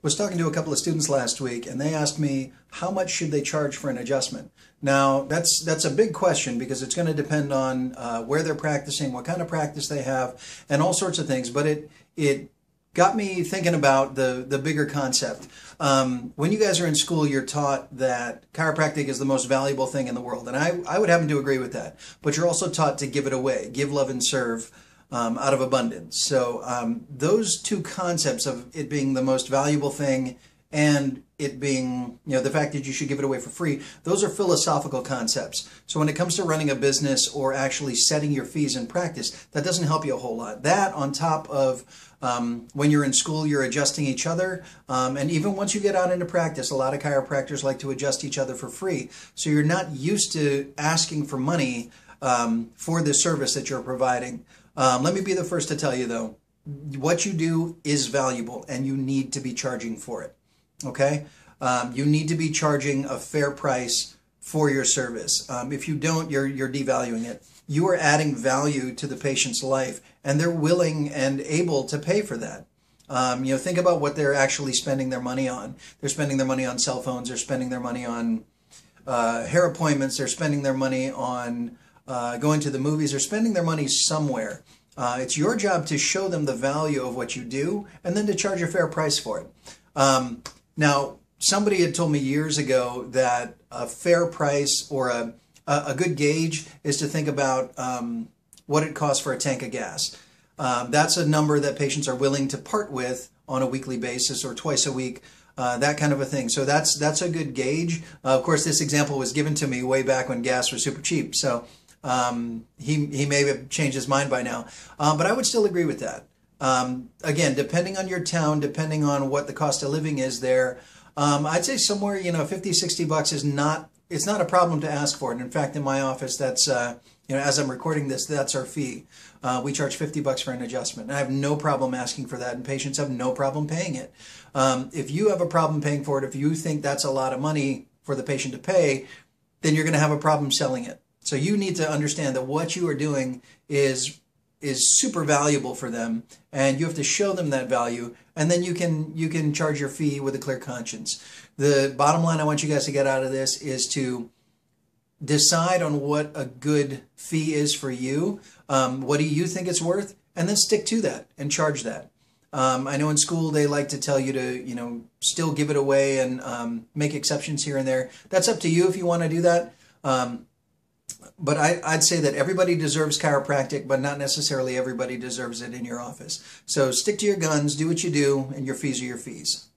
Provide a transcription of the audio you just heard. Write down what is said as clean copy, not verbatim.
Was talking to a couple of students last week, and they asked me how much should they charge for an adjustment. Now that's a big question because it's going to depend on where they're practicing, what kind of practice they have, and all sorts of things. But it got me thinking about the bigger concept. When you guys are in school, you're taught that chiropractic is the most valuable thing in the world, and I would happen to agree with that. But you're also taught to give it away, give, love, and serve. Out of abundance. So those two concepts of it being the most valuable thing and it being, the fact that you should give it away for free, those are philosophical concepts. So when it comes to running a business or actually setting your fees in practice, that doesn't help you a whole lot. That on top of when you're in school, you're adjusting each other. And even once you get out into practice, a lot of chiropractors like to adjust each other for free. So you're not used to asking for money for the service that you're providing. Let me be the first to tell you, though, what you do is valuable and you need to be charging for it, okay? You need to be charging a fair price for your service. If you don't, you're devaluing it. You are adding value to the patient's life and they're willing and able to pay for that. Think about what they're actually spending their money on. They're spending their money on cell phones. They're spending their money on hair appointments. They're spending their money on going to the movies. They're spending their money somewhere. It's your job to show them the value of what you do and then to charge a fair price for it. Now, somebody had told me years ago that a fair price or a good gauge is to think about what it costs for a tank of gas. That's a number that patients are willing to part with on a weekly basis or twice a week. That kind of a thing. So that's a good gauge. Of course, this example was given to me way back when gas was super cheap. So he may have changed his mind by now. But I would still agree with that. Again, depending on your town, depending on what the cost of living is there, I'd say somewhere, 50, 60 bucks is it's not a problem to ask for it. And in fact, in my office, that's, as I'm recording this, that's our fee. We charge 50 bucks for an adjustment. And I have no problem asking for that, and patients have no problem paying it. If you have a problem paying for it, if you think that's a lot of money for the patient to pay, then you're going to have a problem selling it. So you need to understand that what you are doing is super valuable for them, and you have to show them that value, and then you can charge your fee with a clear conscience. The bottom line I want you guys to get out of this is to decide on what a good fee is for you. What do you think it's worth? And then stick to that and charge that. I know in school they like to tell you to, still give it away and make exceptions here and there. That's up to you if you want to do that. But I'd say that everybody deserves chiropractic, but not necessarily everybody deserves it in your office. So stick to your guns, do what you do, and your fees are your fees.